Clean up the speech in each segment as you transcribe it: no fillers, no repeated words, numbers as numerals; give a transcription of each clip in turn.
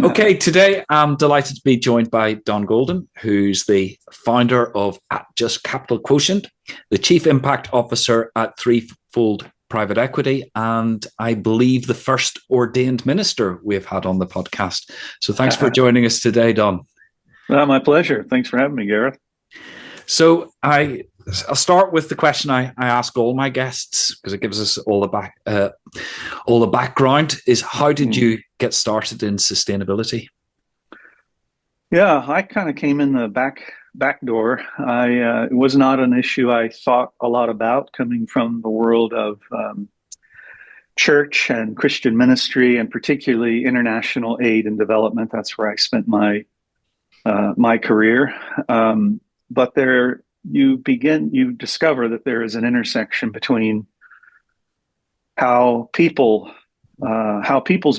Okay, today I'm delighted to be joined by Don Golden, who's the founder of At Just Capital Quotient, the Chief Impact Officer at Threefold Private Equity, and I believe the first ordained minister we've had on the podcast. So thanks for joining us today, Don. My pleasure. Thanks for having me, Gareth. So I'll start with the question I ask all my guests, because it gives us all the background, is how did you get started in sustainability? Yeah, I kind of came in the back door. It was not an issue I thought a lot about, coming from the world of church and Christian ministry, and particularly international aid and development. That's where I spent my career. But there you discover that there is an intersection between how people's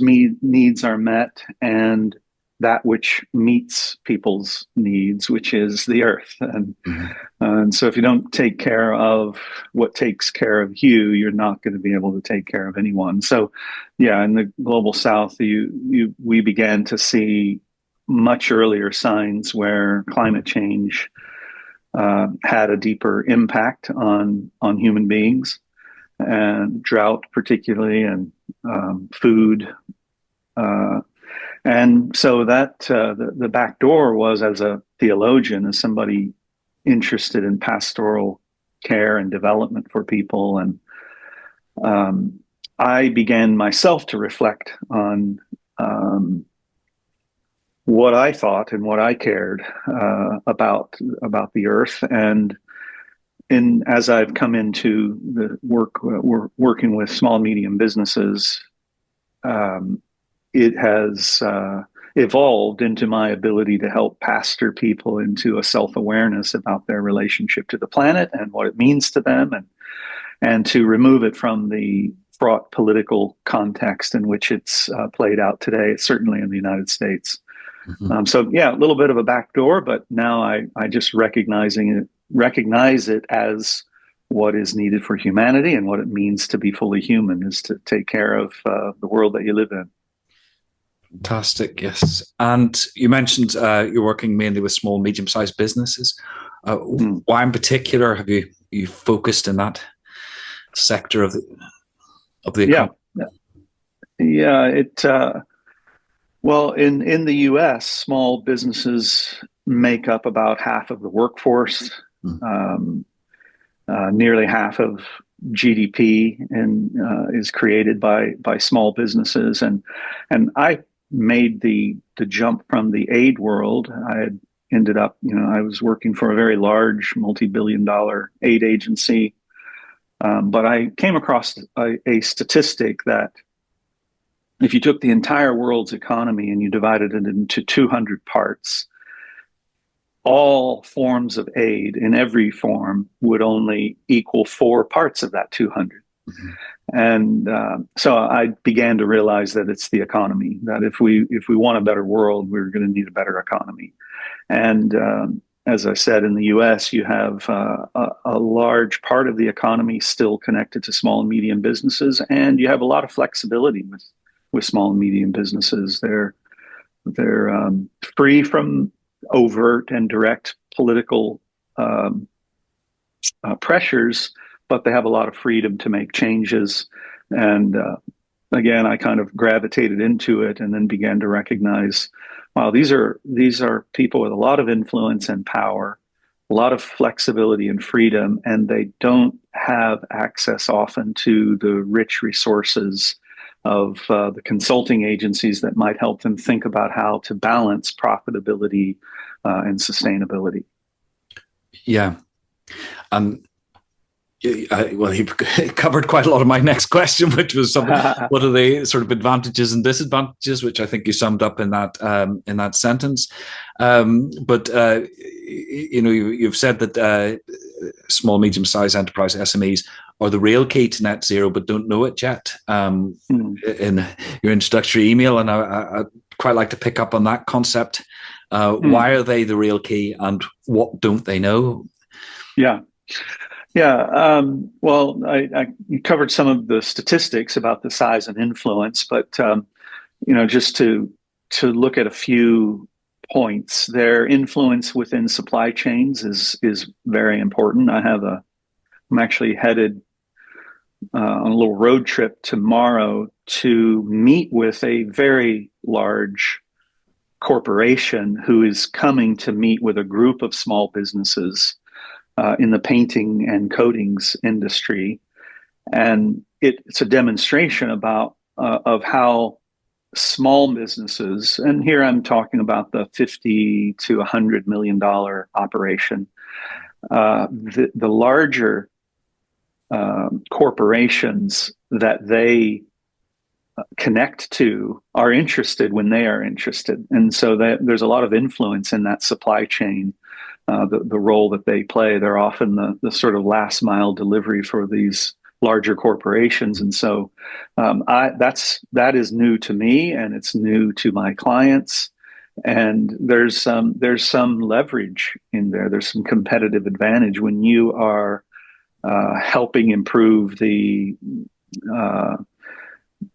needs are met and that which meets people's needs, which is the earth. And so if you don't take care of what takes care of you, you're not going to be able to take care of anyone. So yeah, in the global south, we began to see much earlier signs where climate change had a deeper impact on human beings, and drought particularly, and food. And so that the back door was, as a theologian, as somebody interested in pastoral care and development for people. And I began myself to reflect on what I thought and what I cared about the earth. And as I've come into the working with small, medium businesses, it has evolved into my ability to help pastor people into a self-awareness about their relationship to the planet and what it means to them, and to remove it from the fraught political context in which it's played out today, certainly in the United States. So yeah, a little bit of a backdoor, but now I just recognize it as what is needed for humanity, and what it means to be fully human is to take care of the world that you live in. Fantastic, yes. And you mentioned you're working mainly with small, medium-sized businesses. Why in particular have you focused in that sector of the economy? Well, in the U.S., small businesses make up about half of the workforce, nearly half of GDP, and is created by small businesses. And I made the jump from the aid world. I had ended up, I was working for a very large multi-billion-dollar aid agency, but I came across a statistic that if you took the entire world's economy and you divided it into 200 parts, all forms of aid in every form would only equal 4 parts of that 200. And so I began to realize that it's the economy, that if we want a better world, we're going to need a better economy. And as I said, in the U.S., you have a large part of the economy still connected to small and medium businesses, and you have a lot of flexibility with small and medium businesses. They're free from overt and direct political pressures, but they have a lot of freedom to make changes. And again, I kind of gravitated into it, and then began to recognize, wow, these are people with a lot of influence and power, a lot of flexibility and freedom, and they don't have access often to the rich resources of the consulting agencies that might help them think about how to balance profitability and sustainability. Yeah. Well, he covered quite a lot of my next question, which was what are the sort of advantages and disadvantages, which I think you summed up in that sentence. But you've said that small, medium-sized enterprise SMEs are the real key to net zero, but don't know it yet. In your introductory email, and I'd quite like to pick up on that concept. Why are they the real key, and what don't they know? Yeah. Well, I covered some of the statistics about the size and influence, but just to to look at a few points. Their influence within supply chains is very important. I'm actually headed on a little road trip tomorrow to meet with a very large corporation who is coming to meet with a group of small businesses in the painting and coatings industry, and it's a demonstration of how small businesses, and here I'm talking about the 50 to $100 million operation, the larger corporations that they connect to are interested when they are interested. And so there's a lot of influence in that supply chain, the role that they play. They're often the sort of last mile delivery for these larger corporations. And so that is new to me, and it's new to my clients. And there's some leverage in there. There's some competitive advantage when you are helping improve the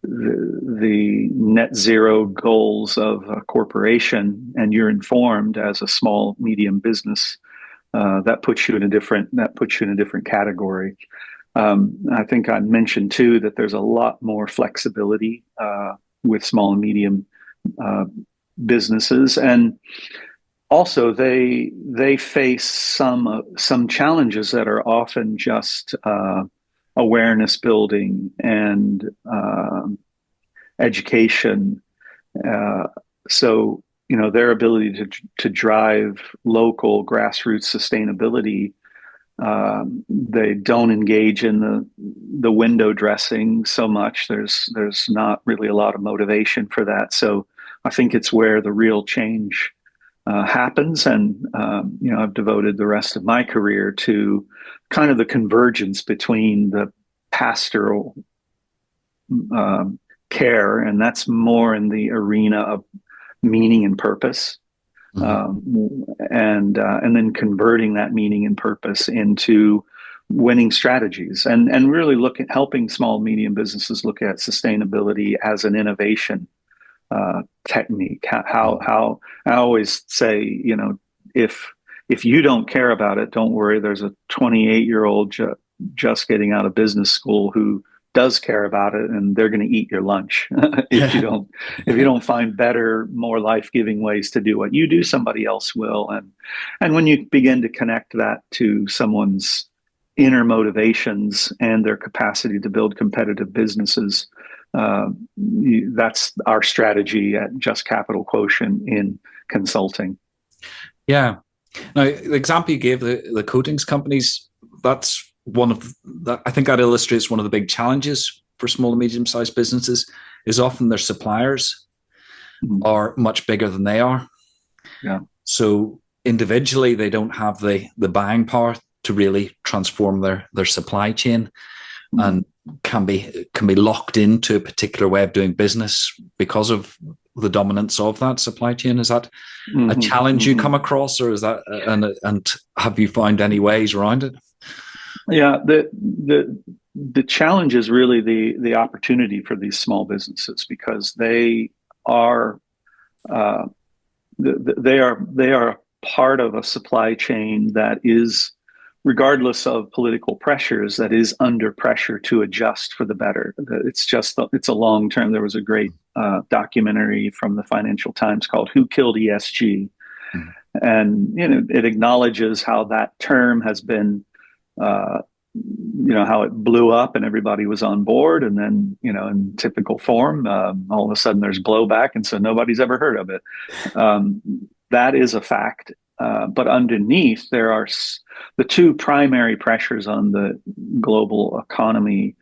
net zero goals of a corporation, and you're informed as a small medium business. That puts you in a different category. I think I mentioned too that there's a lot more flexibility with small and medium businesses, and also they face some challenges that are often just awareness building and education. So their ability to drive local grassroots sustainability. They don't engage in the window dressing so much. There's not really a lot of motivation for that. So I think it's where the real change happens. And I've devoted the rest of my career to kind of the convergence between the pastoral care, and that's more in the arena of meaning and purpose. And then converting that meaning and purpose into winning strategies, and really helping small medium businesses look at sustainability as an innovation technique. How I always say, if you don't care about it, don't worry. There's a 28-year-old just getting out of business school who does care about it, and they're going to eat your lunch if you don't find better, more life-giving ways to do what you do. Somebody else will, and when you begin to connect that to someone's inner motivations and their capacity to build competitive businesses, that's our strategy at Just Capital Quotient in consulting. Yeah. Now, the example you gave, the coatings companies, that's one of that. I think that illustrates one of the big challenges for small and medium-sized businesses is often their suppliers are much bigger than they are. Yeah. So individually, they don't have the buying power to really transform their supply chain, and can be locked into a particular way of doing business because of the dominance of that supply chain. Is that a challenge you come across, or is that and have you found any ways around it? Yeah, the challenge is really the opportunity for these small businesses, because they are part of a supply chain that is, regardless of political pressures, that is under pressure to adjust for the better. It's a long term. There was a great documentary from the Financial Times called "Who Killed ESG," and it acknowledges how that term has been. How it blew up and everybody was on board, and then in typical form, all of a sudden there's blowback, and so nobody's ever heard of it. That is a fact, but underneath there are the two primary pressures on the global economy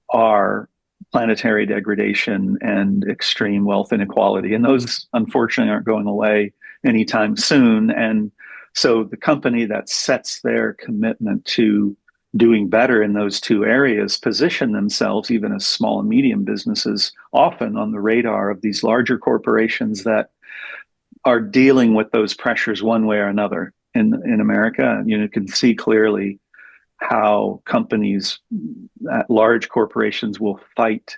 are planetary degradation and extreme wealth inequality, and those unfortunately aren't going away anytime soon. And so the company that sets their commitment to doing better in those two areas position themselves, even as small and medium businesses, often on the radar of these larger corporations that are dealing with those pressures one way or another. In America, you can see clearly how companies, large corporations, will fight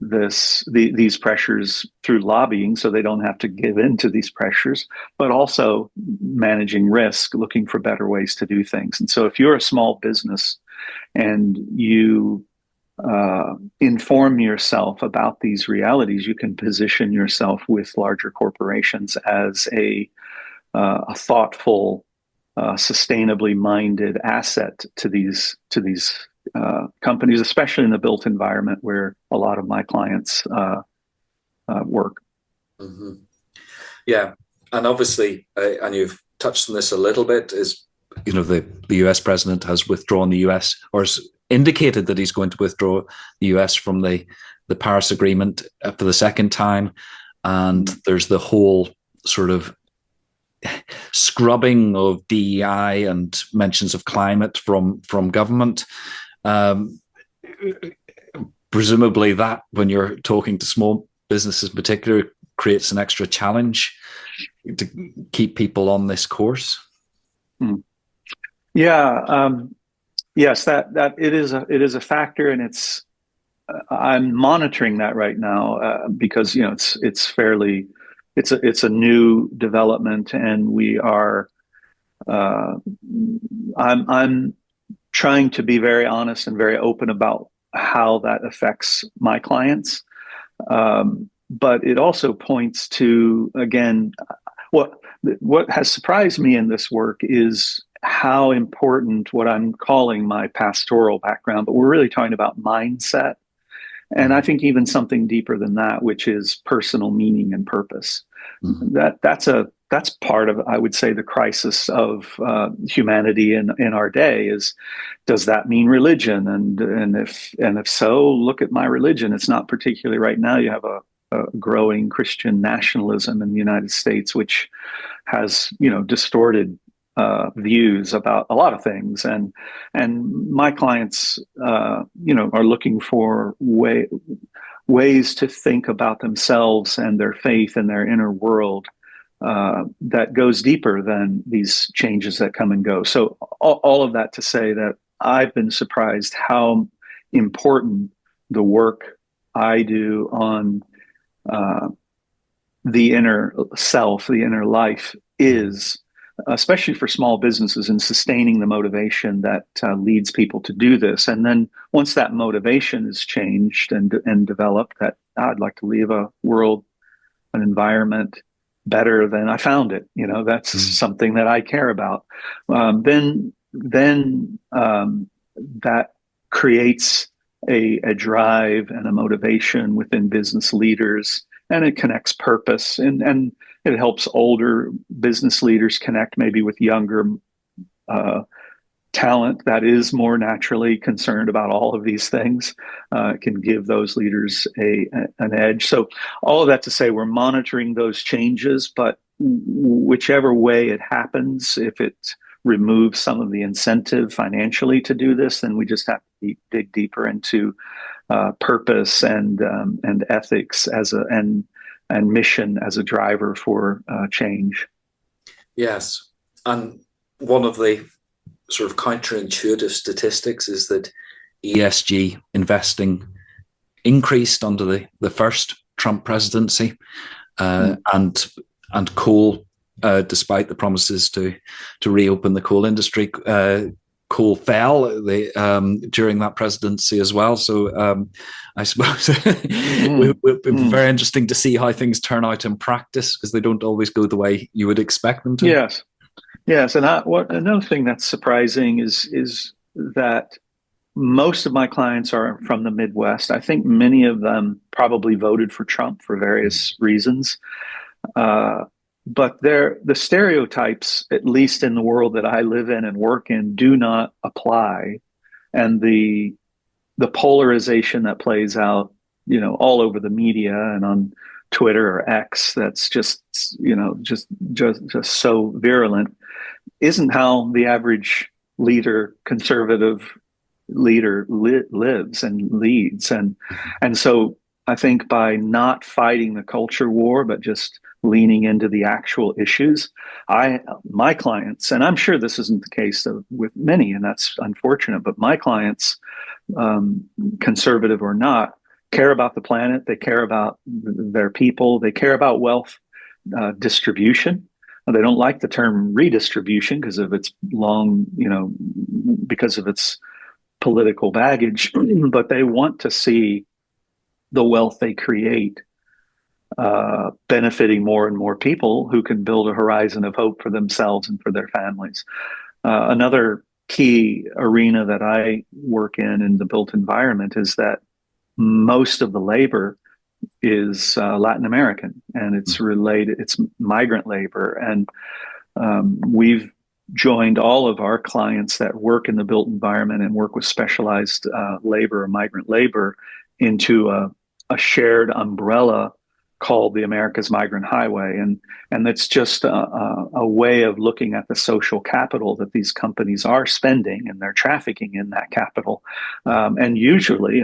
these pressures through lobbying so they don't have to give in to these pressures, but also managing risk, looking for better ways to do things. And so if you're a small business and you inform yourself about these realities, you can position yourself with larger corporations as a thoughtful, sustainably minded asset to these companies, especially in the built environment where a lot of my clients work. Mm-hmm. Yeah, and obviously, and you've touched on this a little bit, is the US president has withdrawn the US, or has indicated that he's going to withdraw the US from the Paris Agreement for the second time, and there's the whole sort of scrubbing of DEI and mentions of climate from government. Presumably, that when you're talking to small businesses in particular creates an extra challenge to keep people on this course. Yeah, yes, that it is a factor, and I'm monitoring that right now because it's a new development, and we are I'm trying to be very honest and very open about how that affects my clients. But it also points to, again, what has surprised me in this work is how important what I'm calling my pastoral background, but we're really talking about mindset. And I think even something deeper than that, which is personal meaning and purpose. Mm-hmm. That's part of, I would say, the crisis of humanity in our day is, does that mean religion? And if so, look at my religion. It's not particularly right now. You have a growing Christian nationalism in the United States, which has distorted views about a lot of things, and my clients are looking for ways to think about themselves and their faith and their inner world that goes deeper than these changes that come and go. So all of that to say that I've been surprised how important the work I do on the inner self, the inner life is, especially for small businesses, in sustaining the motivation that leads people to do this. And then once that motivation is changed and developed, that I'd like to leave a world, an environment better than I found it. That's something that I care about. Then that creates a drive and a motivation within business leaders, and it connects purpose, and it helps older business leaders connect maybe with younger talent that is more naturally concerned about all of these things. Can give those leaders an edge. So all of that to say, we're monitoring those changes, but whichever way it happens, if it removes some of the incentive financially to do this, then we just have to dig deeper into purpose and ethics and mission as a driver for change. Yes, and one of the sort of counterintuitive statistics is that ESG investing increased under the first Trump presidency, and coal, despite the promises to reopen the coal industry, coal fell during that presidency as well. So I suppose it would be very interesting to see how things turn out in practice, because they don't always go the way you would expect them to. Yes, and another thing that's surprising is that most of my clients are from the Midwest. I think many of them probably voted for Trump for various reasons. But the stereotypes, at least in the world that I live in and work in, do not apply. And the polarization that plays out, all over the media and on Twitter or X, that's just so virulent, isn't how the average conservative leader lives and leads. And so I think by not fighting the culture war, but just leaning into the actual issues, my clients, and I'm sure this isn't the case with many, and that's unfortunate, but my clients, conservative or not, care about the planet. They care about their people. They care about wealth distribution. They don't like the term redistribution because of its because of its political baggage, but they want to see the wealth they create benefiting more and more people who can build a horizon of hope for themselves and for their families. Another key arena that I work in the built environment is that most of the labor is Latin American, and it's migrant labor. And we've joined all of our clients that work in the built environment and work with specialized labor or migrant labor into a shared umbrella called the America's Migrant Highway. And that's just a way of looking at the social capital that these companies are spending, and they're trafficking in that capital. And usually,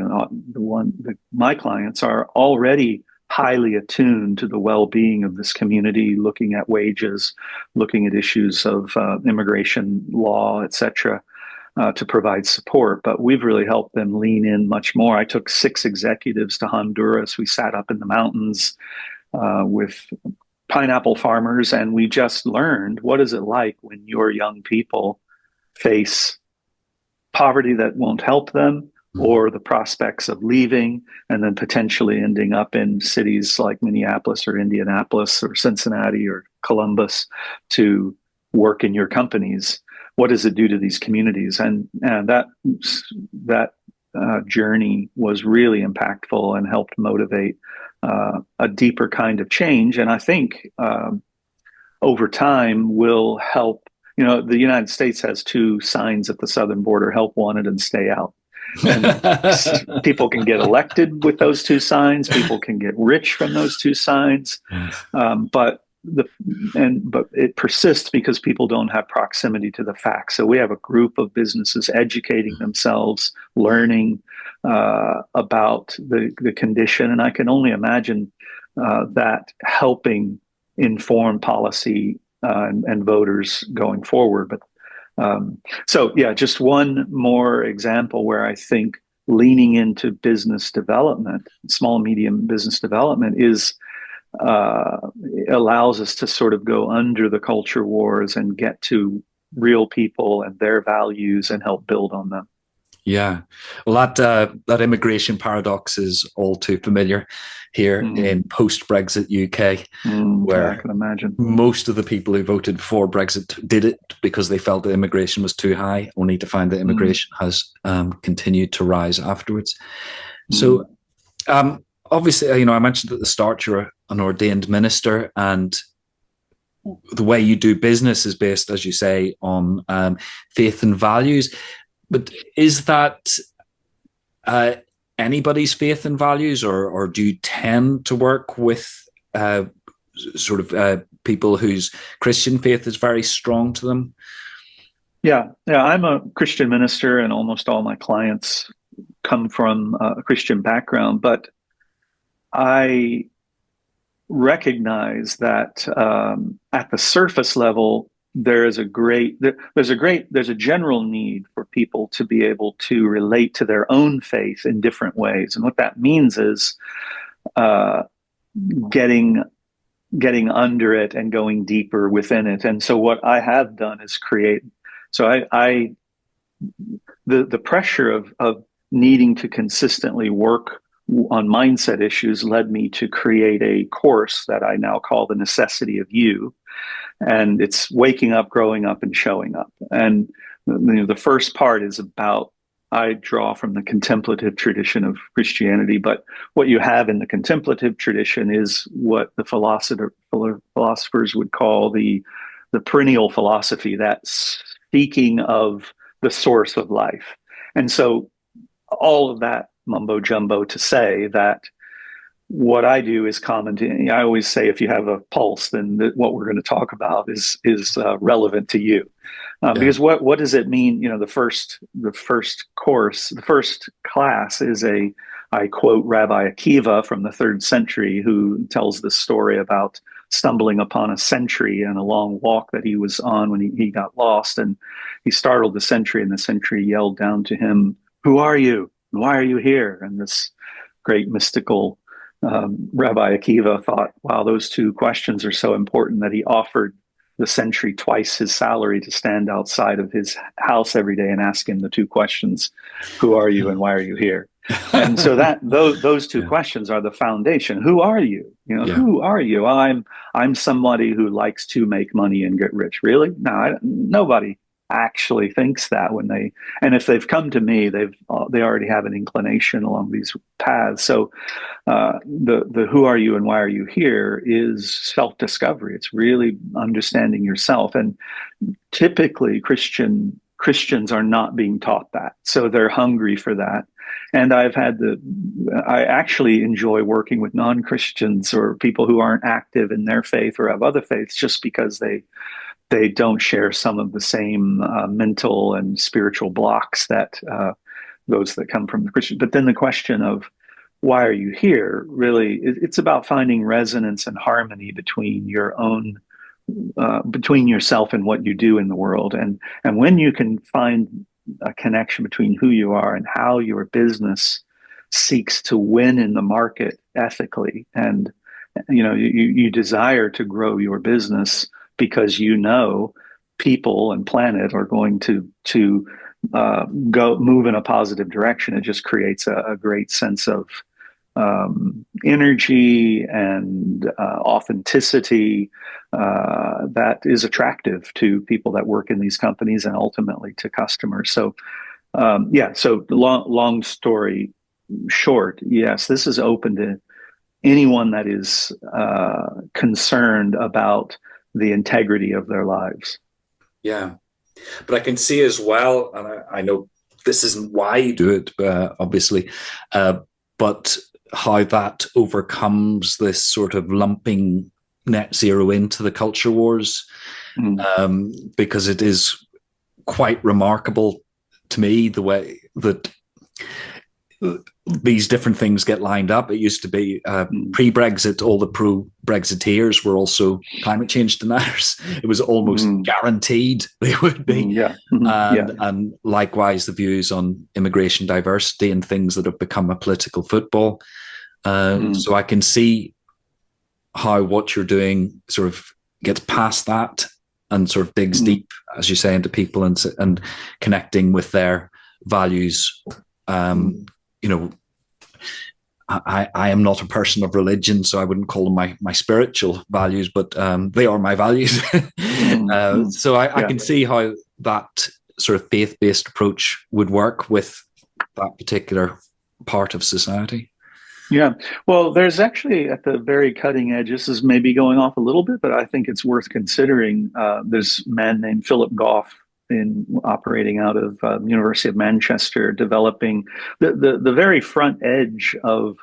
my clients are already highly attuned to the well-being of this community, looking at wages, looking at issues of immigration law, etc., to provide support. But we've really helped them lean in much more. I took 6 executives to Honduras. We sat up in the mountains with pineapple farmers, and we just learned, what is it like when your young people face poverty that won't help them, or the prospects of leaving and then potentially ending up in cities like Minneapolis or Indianapolis or Cincinnati or Columbus to work in your companies. What does it do to these communities? And that journey was really impactful and helped motivate a deeper kind of change. And I think over time will help. The United States has 2 signs at the southern border: help wanted and stay out. And people can get elected with those 2 signs. People can get rich from those 2 signs. But it persists because people don't have proximity to the facts. So we have a group of businesses educating themselves, learning about the condition, and I can only imagine that helping inform policy and voters going forward. But so yeah, just one more example where I think leaning into business development, small medium business development, is allows us to sort of go under the culture wars and get to real people and their values and help build on them. Yeah, well, that immigration paradox is all too familiar here in post-Brexit UK, where I can imagine most of the people who voted for Brexit did it because they felt the immigration was too high, only to find that immigration has continued to rise afterwards. So, obviously, I mentioned at the start you're an ordained minister, and the way you do business is based, as you say, on faith and values. But is that anybody's faith and values, or do you tend to work with people whose Christian faith is very strong to them? Yeah. I'm a Christian minister, and almost all my clients come from a Christian background. But I recognize that at the surface level, there's a general need for people to be able to relate to their own faith in different ways. And what that means is getting under it and going deeper within it. And so what I have done is create, the pressure of needing to consistently work on mindset issues led me to create a course that I now call The Necessity of You. And it's waking up, growing up, and showing up. And the first part is about, I draw from the contemplative tradition of Christianity, but what you have in the contemplative tradition is what the philosophers would call the perennial philosophy, that speaking of the source of life. And so all of that mumbo jumbo to say that what I do is commenting. I always say, if you have a pulse, then what we're going to talk about is relevant to you. Because what does it mean? The first class is I quote Rabbi Akiva from the 3rd century, who tells this story about stumbling upon a sentry in a long walk that he was on when he got lost, and he startled the sentry, and the sentry yelled down to him, "Who are you? Why are you here?" And this great mystical Rabbi Akiva thought, wow, those two questions are so important that he offered the sentry twice his salary to stand outside of his house every day and ask him the two questions: who are you and why are you here? And so that those two questions are the foundation. Who are you? Who are you? I'm somebody who likes to make money and get rich. Really? No, nobody actually thinks that and if they've come to me, they already have an inclination along these paths. So the who are you and why are you here is self-discovery. It's really understanding yourself. And typically Christians are not being taught that. So they're hungry for that. And I actually enjoy working with non-Christians or people who aren't active in their faith or have other faiths, just because they don't share some of the same mental and spiritual blocks that those that come from the Christian. But then the question of why are you here? Really, it's about finding resonance and harmony between between yourself and what you do in the world. And when you can find a connection between who you are and how your business seeks to win in the market ethically, and you desire to grow your business because people and planet are going to go move in a positive direction. It just creates a great sense of energy and authenticity that is attractive to people that work in these companies and ultimately to customers. So, so long story short, yes, this is open to anyone that is concerned about the integrity of their lives. Yeah. But I can see as well, and I know this isn't why you do it, obviously, but how that overcomes this sort of lumping net zero into the culture wars, because it is quite remarkable to me the way that these different things get lined up. It used to be pre-Brexit, all the pro-Brexiteers were also climate change deniers. It was almost guaranteed they would be. And likewise, the views on immigration diversity and things that have become a political football. So I can see how what you're doing sort of gets past that and sort of digs deep, as you say, into people and connecting with their values. I am not a person of religion, so I wouldn't call them my spiritual values, but they are my values. So I can see how that sort of faith-based approach would work with that particular part of society. Yeah. Well, there's actually at the very cutting edge, this is maybe going off a little bit, but I think it's worth considering. There's a man named Philip Goff operating out of University of Manchester, developing the very front edge of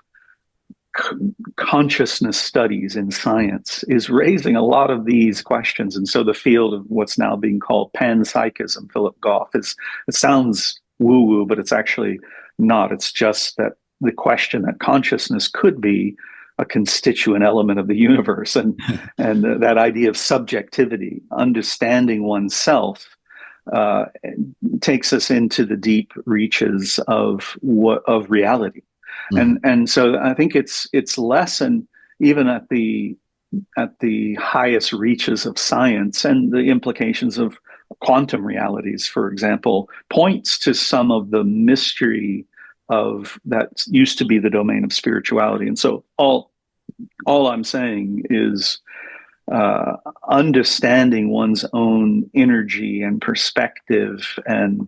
consciousness studies in science, is raising a lot of these questions. And so the field of what's now being called panpsychism, Philip Goff, it sounds woo-woo, but it's actually not. It's just that the question that consciousness could be a constituent element of the universe, and that idea of subjectivity, understanding oneself, takes us into the deep reaches of reality. And so I think it's less, and even at the highest reaches of science and the implications of quantum realities, for example, points to some of the mystery of that used to be the domain of spirituality. And so all I'm saying is understanding one's own energy and perspective and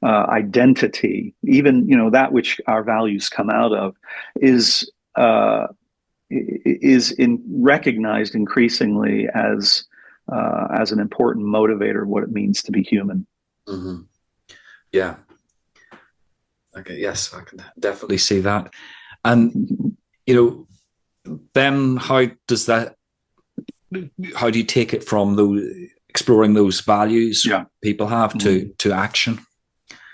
identity, even that which our values come out of, is recognized increasingly as an important motivator of what it means to be human. Mm-hmm. Yeah. Okay. Yes, I can definitely see that. And then how do you take it from exploring those values people have to action?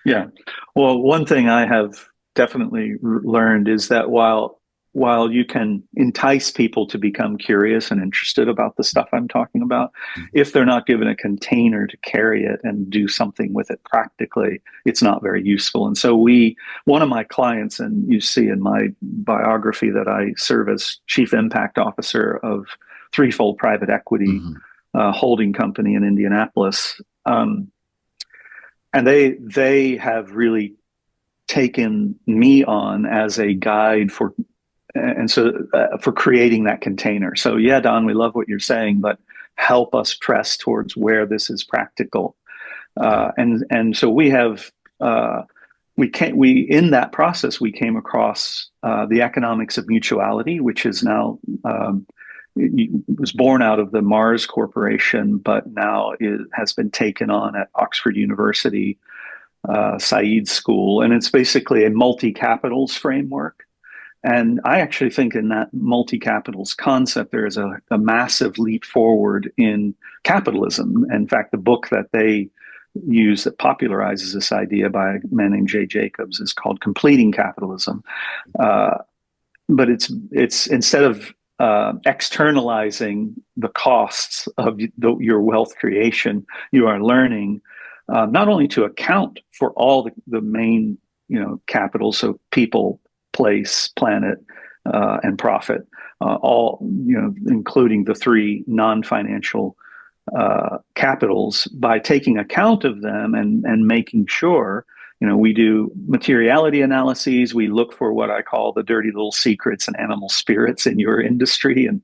Yeah. Well, one thing I have definitely learned is that while while you can entice people to become curious and interested about the stuff I'm talking about, if they're not given a container to carry it and do something with it practically, it's not very useful. And so one of my clients, and you see in my biography that I serve as chief impact officer of Threefold Private Equity holding company in Indianapolis. And they have really taken me on as a guide for creating that container. So yeah, Don, we love what you're saying, but help us press towards where this is practical. And so we have in that process we came across the economics of mutuality, which is now it was born out of the Mars Corporation, but now it has been taken on at Oxford University, Said School, and it's basically a multi-capitals framework. And I actually think in that multi-capitals concept, there is a massive leap forward in capitalism. In fact, the book that they use that popularizes this idea by a man named Jay Jacobs is called Completing Capitalism. But it's instead of externalizing the costs of your wealth creation, you are learning not only to account for all the main capital, so people, place, planet, and profit, all including the three non-financial capitals, by taking account of them and making sure we do materiality analyses. We look for what I call the dirty little secrets and animal spirits in your industry, and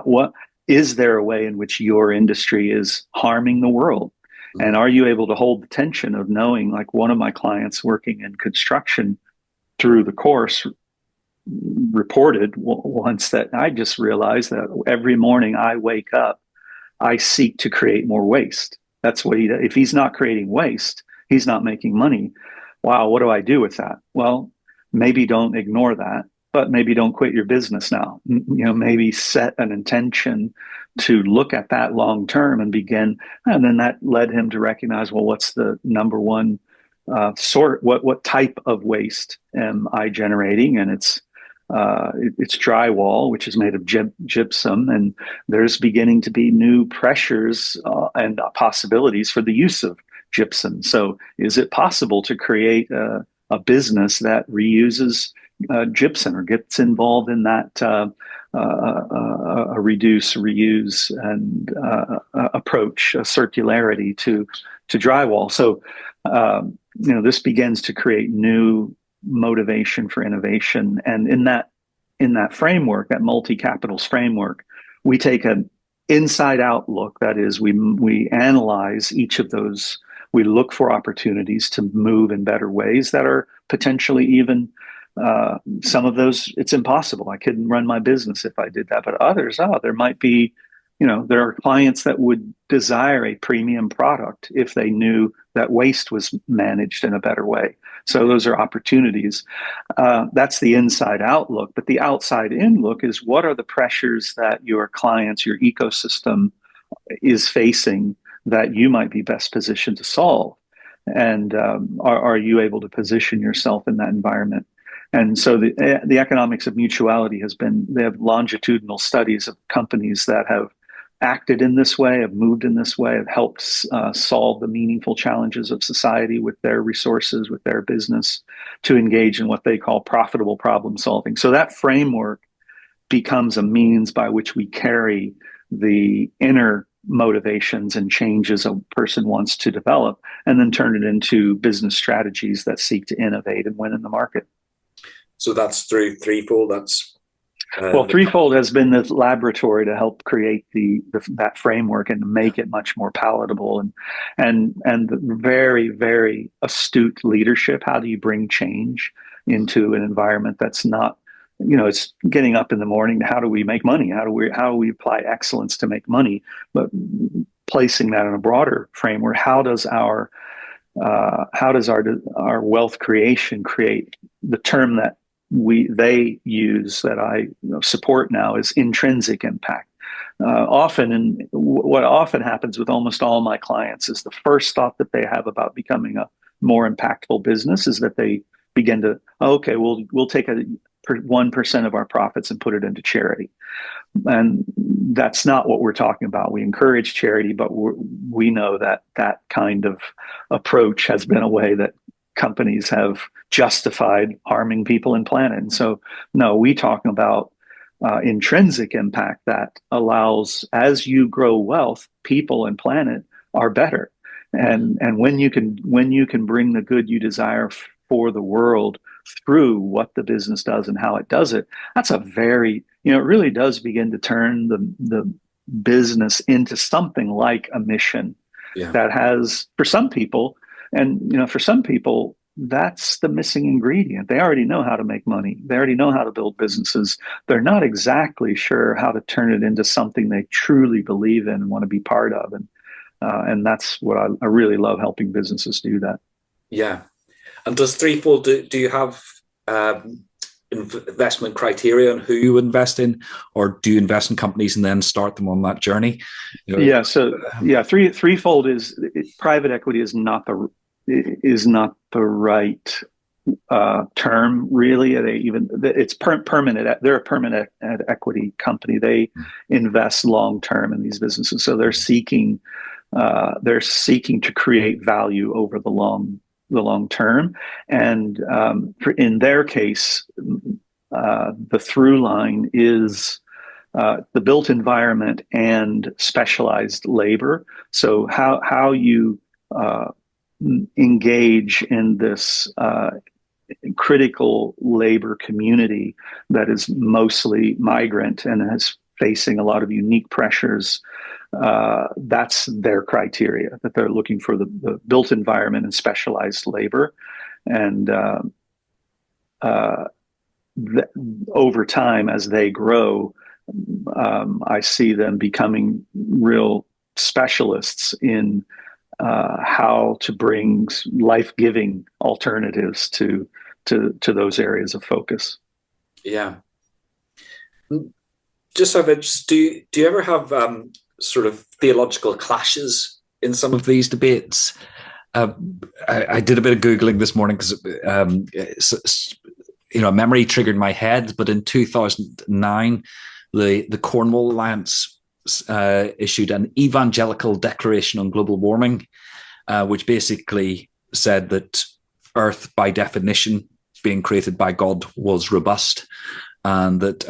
what is there a way in which your industry is harming the world? And are you able to hold the tension of knowing, like one of my clients working in construction through the course reported once, that I just realized that every morning I wake up, I seek to create more waste. That's what if he's not creating waste, he's not making money. Wow, what do I do with that? Well, maybe don't ignore that, but maybe don't quit your business now. Maybe set an intention to look at that long term and begin. And then that led him to recognize, well, what's the number one what type of waste am I generating? And it's drywall, which is made of gypsum, and there's beginning to be new pressures and possibilities for the use of gypsum. So is it possible to create a business that reuses gypsum or gets involved in that a reduce, reuse, and approach, a circularity to drywall? So this begins to create new motivation for innovation. And in that framework, that multi-capitals framework, we take an inside out look. That is, we analyze each of those. We look for opportunities to move in better ways that are potentially even some of those, it's impossible. I couldn't run my business if I did that. But others, there might be, there are clients that would desire a premium product if they knew that waste was managed in a better way. So those are opportunities. That's the inside out look. But the outside in look is, what are the pressures that your clients, your ecosystem is facing that you might be best positioned to solve? And are you able to position yourself in that environment? And so the economics of mutuality they have longitudinal studies of companies that have acted in this way, have moved in this way, have helped solve the meaningful challenges of society with their resources, with their business, to engage in what they call profitable problem solving. So that framework becomes a means by which we carry the inner motivations and changes a person wants to develop, and then turn it into business strategies that seek to innovate and win in the market. So that's through Threefold. Well, Threefold has been the laboratory to help create that framework and make it much more palatable, and very, very astute leadership. How do you bring change into an environment that's not, it's getting up in the morning. How do we make money? How do we apply excellence to make money? But placing that in a broader framework, how does our wealth creation create the term that they use, that I support now, is intrinsic impact. What often happens with almost all my clients is the first thought that they have about becoming a more impactful business is that they begin to, we'll take a 1% of our profits and put it into charity. And that's not what we're talking about. We encourage charity, but we know that that kind of approach has been a way that companies have justified harming people and planet. And so, no, we talk about intrinsic impact that allows, as you grow wealth, people and planet are better. And when you can bring the good you desire for the world through what the business does and how it does it, that's a very, it really does begin to turn the business into something like a mission that has, for some people, and for some people, that's the missing ingredient. They already know how to make money. They already know how to build businesses. They're not exactly sure how to turn it into something they truly believe in and want to be part of. And that's what I really love, helping businesses do that. Yeah. And does Threefold, do you have investment criteria on who you invest in, or do you invest in companies and then start them on that journey? Yeah. So Threefold private equity is not the right term, really. It's permanent. They're a permanent equity company. They invest long term in these businesses, so they're seeking to create value over the long term. And in their case, the through line is the built environment and specialized labor. So how you engage in this critical labor community that is mostly migrant and is facing a lot of unique pressures. That's their criteria, that they're looking for the built environment and specialized labor. And over time, as they grow, I see them becoming real specialists in how to bring life-giving alternatives to those areas of focus. Yeah. Just out of interest, do you ever have sort of theological clashes in some of these debates? I did a bit of Googling this morning because memory triggered my head. But in 2009, the Cornwall Alliance issued an evangelical declaration on global warming, which basically said that Earth, by definition, being created by God, was robust, and that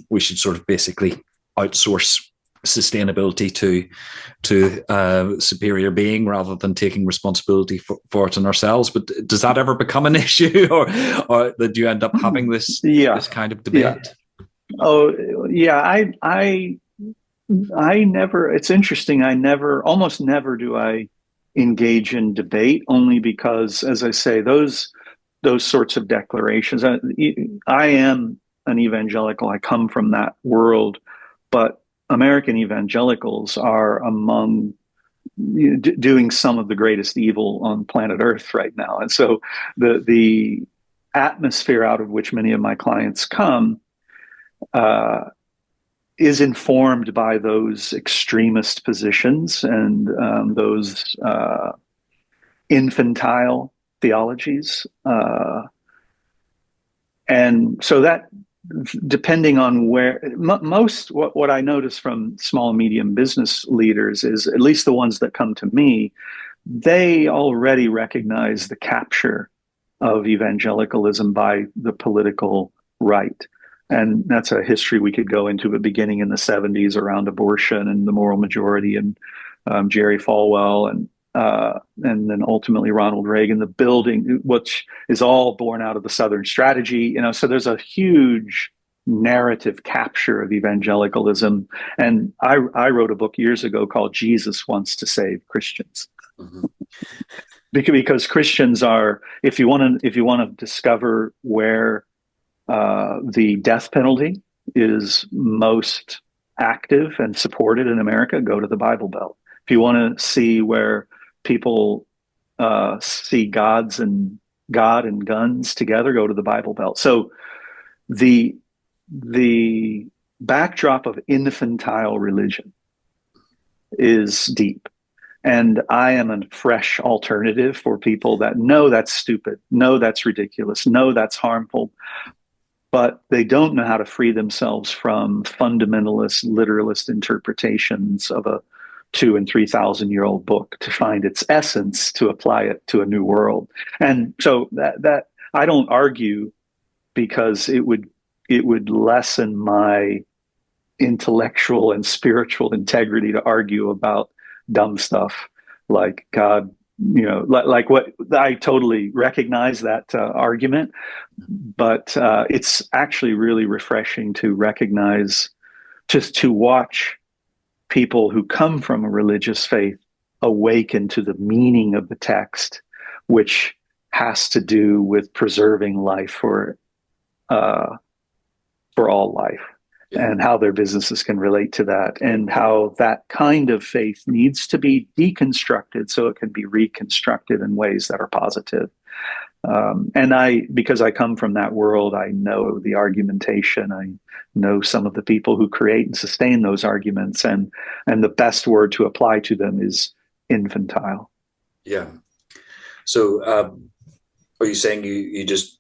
we should sort of basically outsource sustainability to superior being rather than taking responsibility for it in ourselves. But does that ever become an issue, or that you end up having this kind of debate? Yeah. Oh, yeah. I never, it's interesting. Almost never do I engage in debate, only because, as I say, those sorts of declarations, I am an evangelical. I come from that world, but American evangelicals are among doing some of the greatest evil on planet Earth right now. And so the atmosphere out of which many of my clients come is informed by those extremist positions and those infantile theologies. And so that, depending on where, most what I notice from small and medium business leaders is, at least the ones that come to me, they already recognize the capture of evangelicalism by the political right. And that's a history we could go into, but beginning in the 70s around abortion and the moral majority and Jerry Falwell and then ultimately Ronald Reagan, the building, which is all born out of the Southern strategy. So there's a huge narrative capture of evangelicalism. And I wrote a book years ago called Jesus Wants to Save Christians. Mm-hmm. Because Christians are, if you want to discover where the death penalty is most active and supported in America, go to the Bible Belt. If you want to see where people see God and guns together, go to the Bible Belt. So the backdrop of infantile religion is deep. And I am a fresh alternative for people that know that's stupid, know that's ridiculous, know that's harmful, but they don't know how to free themselves from fundamentalist, literalist interpretations of a 2,000 and 3,000 year old book to find its essence, to apply it to a new world. And so that I don't argue, because it would lessen my intellectual and spiritual integrity to argue about dumb stuff like God. Like what I totally recognize that argument, but it's actually really refreshing to recognize, just to watch people who come from a religious faith awaken to the meaning of the text, which has to do with preserving life uh, for all life, Yeah. and how their businesses can relate to that, and how that kind of faith needs to be deconstructed so it can be reconstructed in ways that are positive. Because I come from that world, I know the argumentation. I know some of the people who create and sustain those arguments, and the best word to apply to them is infantile. Yeah. So, are you saying you just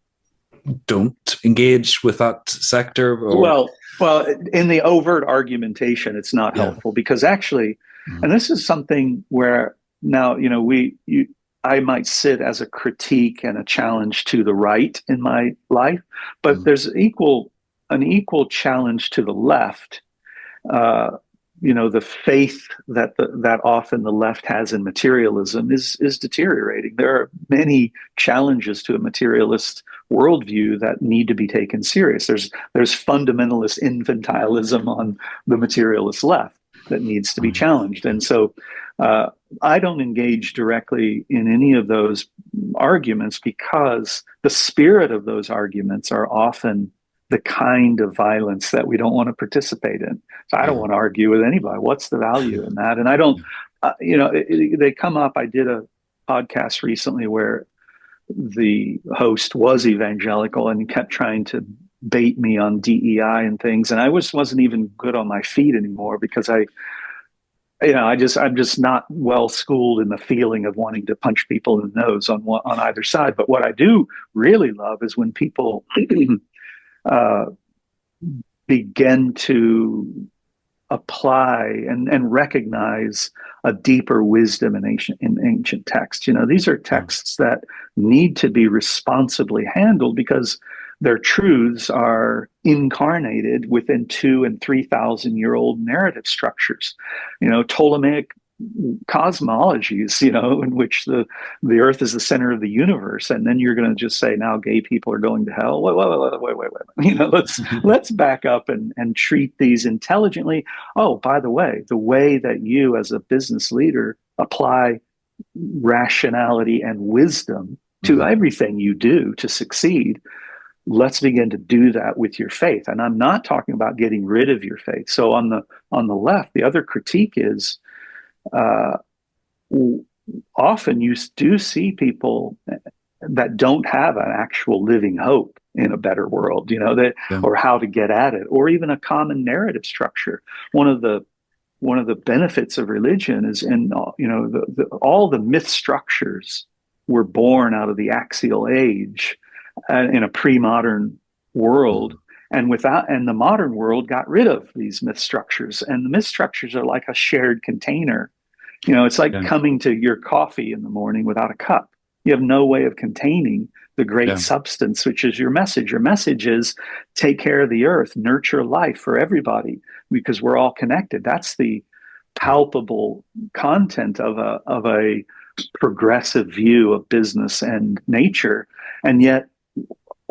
don't engage with that sector? Or? Well, in the overt argumentation, it's not Yeah. helpful, because actually, Mm-hmm. and this is something where now, I might sit as a critique and a challenge to the right in my life, but Mm-hmm. there's an equal challenge to the left. Uh, the faith that often the left has in materialism is deteriorating. There are many challenges to a materialist worldview that need to be taken serious. There's fundamentalist infantilism on the materialist left that needs to be challenged, and so I don't engage directly in any of those arguments, because the spirit of those arguments are often the kind of violence that we don't want to participate in. So I don't want to argue with anybody. What's the value in that? And I don't, they come up. I did a podcast recently where the host was evangelical and kept trying to bait me on DEI and things. And I wasn't even good on my feet anymore, because I'm just not well schooled in the feeling of wanting to punch people in the nose on either side. But what I do really love is when people uh, begin to apply and recognize a deeper wisdom in ancient texts. These are texts that need to be responsibly handled, because their truths are incarnated within 2,000 and 3,000 year old narrative structures. Ptolemaic cosmologies, in which the earth is the center of the universe, and then you're going to just say now gay people are going to hell. Wait. Let's back up and treat these intelligently. Oh, by the way that you as a business leader apply rationality and wisdom to everything you do to succeed, let's begin to do that with your faith. And I'm not talking about getting rid of your faith. So on the left, the other critique is, uh, often you do see people that don't have an actual living hope in a better world, or how to get at it, or even a common narrative structure. One of the benefits of religion is, all the myth structures were born out of the axial age in a pre-modern world. And the modern world got rid of these myth structures, and the myth structures are like a shared container. It's like coming to your coffee in the morning without a cup. You have no way of containing the great substance, which is your message. Your message is take care of the earth, nurture life for everybody, because we're all connected. That's the palpable content of a progressive view of business and nature. And yet,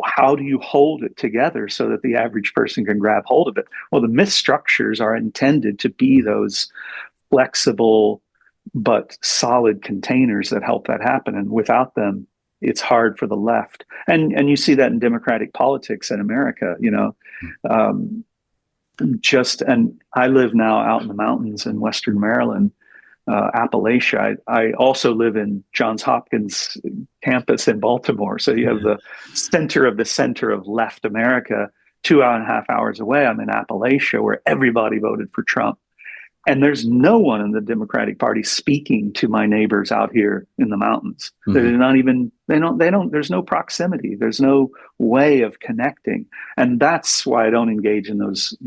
how do you hold it together so that the average person can grab hold of it? Well, the myth structures are intended to be those flexible but solid containers that help that happen. And without them, it's hard for the left. And you see that in democratic politics in America, and I live now out in the mountains in Western Maryland, Appalachia. I also live in Johns Hopkins campus in Baltimore. So you have the center of left America. 2.5 hours away, I'm in Appalachia, where everybody voted for Trump. And there's no one in the Democratic Party speaking to my neighbors out here in the mountains. They're not even, there's no proximity. There's no way of connecting. And that's why I don't engage in those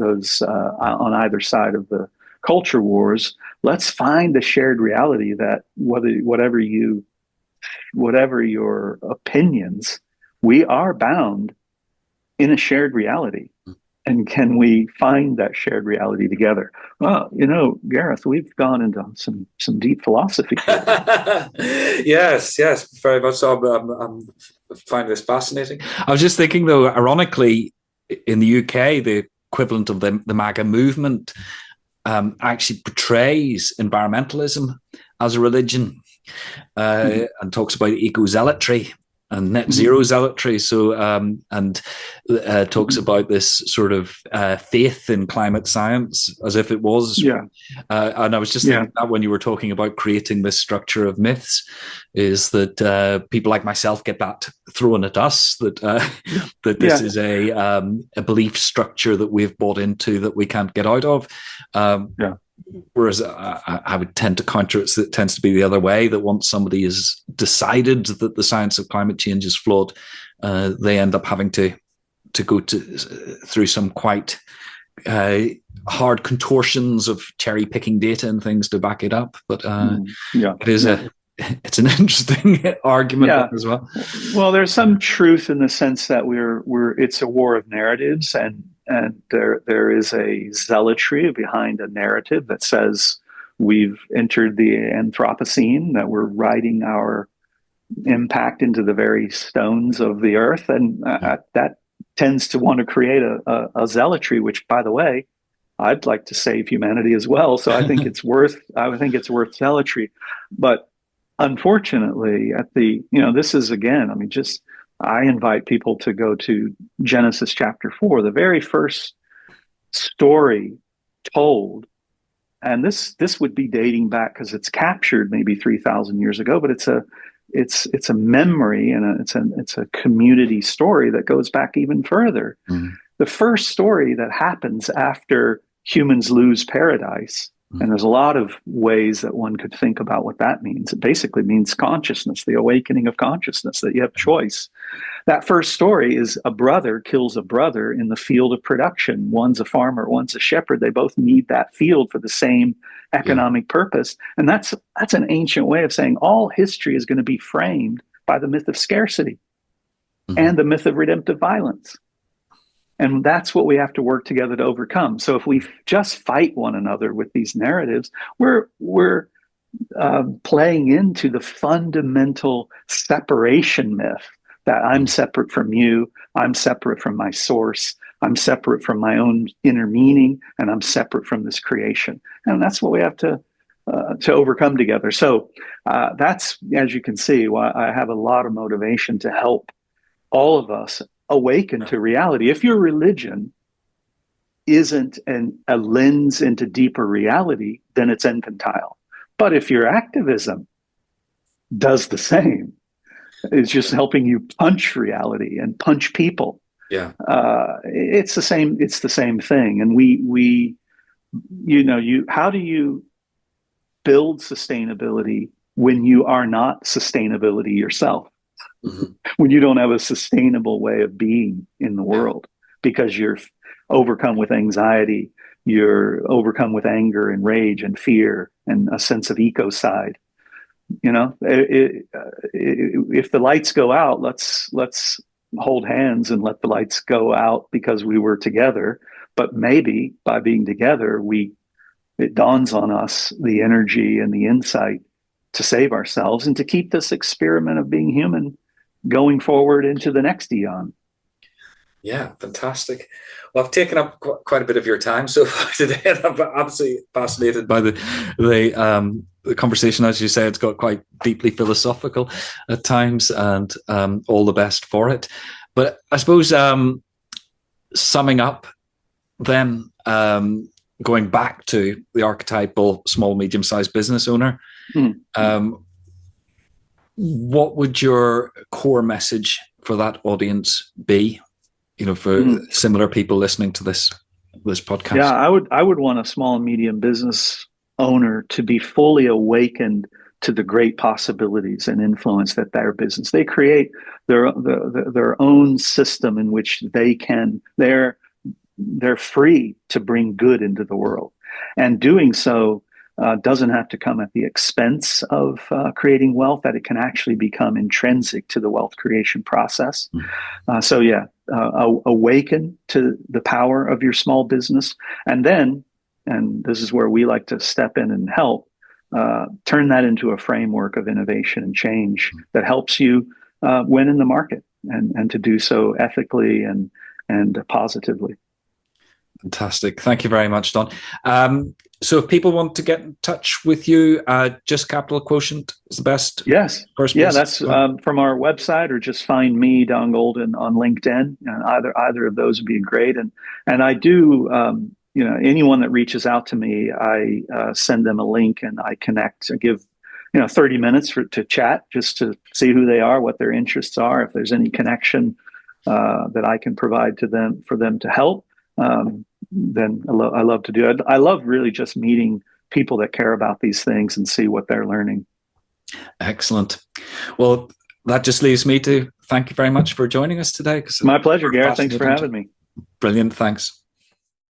on either side of the culture wars. Let's find the shared reality that whatever your opinions, we are bound in a shared reality. And can we find that shared reality together? Well, Gareth, we've gone into some deep philosophy. Yes, very much so. I find this fascinating. I was just thinking, though, ironically, in the UK, the equivalent of the MAGA movement actually portrays environmentalism as a religion and talks about eco-zealotry and net zero zealotry. So, talks about this sort of faith in climate science as if it was. Yeah. And I was just thinking that when you were talking about creating this structure of myths, is that people like myself get that thrown at us, that this is a belief structure that we've bought into that we can't get out of. Whereas I would tend to counter it. It tends to be the other way, that once somebody has decided that the science of climate change is flawed, they end up having to go through some quite hard contortions of cherry picking data and things to back it up. But it's an interesting argument as well. Well, there's some truth in the sense that it's a war of narratives, and there is a zealotry behind a narrative that says we've entered the Anthropocene, that we're writing our impact into the very stones of the earth, and that tends to want to create a zealotry, which, by the way, I'd like to save humanity as well. So I think it's worth zealotry. But unfortunately, this is, again, I invite people to go to Genesis chapter 4, the very first story told. And this would be dating back, because it's captured maybe 3,000 years ago, but it's a memory, and it's a community story that goes back even further. The first story that happens after humans lose paradise. And there's a lot of ways that one could think about what that means. It basically means consciousness, the awakening of consciousness, that you have choice. That first story is a brother kills a brother in the field of production. One's a farmer, one's a shepherd. They both need that field for the same economic purpose. And that's an ancient way of saying all history is going to be framed by the myth of scarcity and the myth of redemptive violence. And that's what we have to work together to overcome. So if we just fight one another with these narratives, we're playing into the fundamental separation myth that I'm separate from you, I'm separate from my source, I'm separate from my own inner meaning, and I'm separate from this creation. And that's what we have to overcome together. So that's, as you can see, why I have a lot of motivation to help all of us awaken to reality. If your religion isn't a lens into deeper reality, then it's infantile. But if your activism does the same, it's just helping you punch reality and punch people. It's the same. It's the same thing. And how do you build sustainability when you are not sustainability yourself? When you don't have a sustainable way of being in the world, because you're overcome with anxiety, you're overcome with anger and rage and fear and a sense of ecocide. If the lights go out, let's hold hands and let the lights go out because we were together. But maybe by being together, it dawns on us the energy and the insight to save ourselves and to keep this experiment of being human going forward into the next eon. Yeah, fantastic. Well, I've taken up quite a bit of your time so far today, and I'm absolutely fascinated by the conversation. As you say, it's got quite deeply philosophical at times, and all the best for it. But I suppose summing up, then going back to the archetypal small, medium-sized business owner. What would your core message for that audience be, for similar people listening to this? this podcast? Yeah, I would want a small and medium business owner to be fully awakened to the great possibilities and influence that their business, they create their own system in which they're free to bring good into the world, and doing so doesn't have to come at the expense of creating wealth. That it can actually become intrinsic to the wealth creation process. So yeah, awaken to the power of your small business, and then, and this is where we like to step in and help, turn that into a framework of innovation and change that helps you win in the market, and to do so ethically and positively. Fantastic. Thank you very much, Don. So if people want to get in touch with you, just Capital Quotient is the best. Yes. First Yeah, place. that's from our website, or just find me, Don Golden, on LinkedIn. Either of those would be great. And I do, anyone that reaches out to me, I send them a link and I connect. I give 30 minutes to chat, just to see who they are, what their interests are, if there's any connection that I can provide to them for them to help. Then I love to do it. I love really just meeting people that care about these things and see what they're learning. Excellent. Well, that just leaves me to thank you very much for joining us today. My pleasure, Gareth. Thanks for having me. Brilliant. Thanks.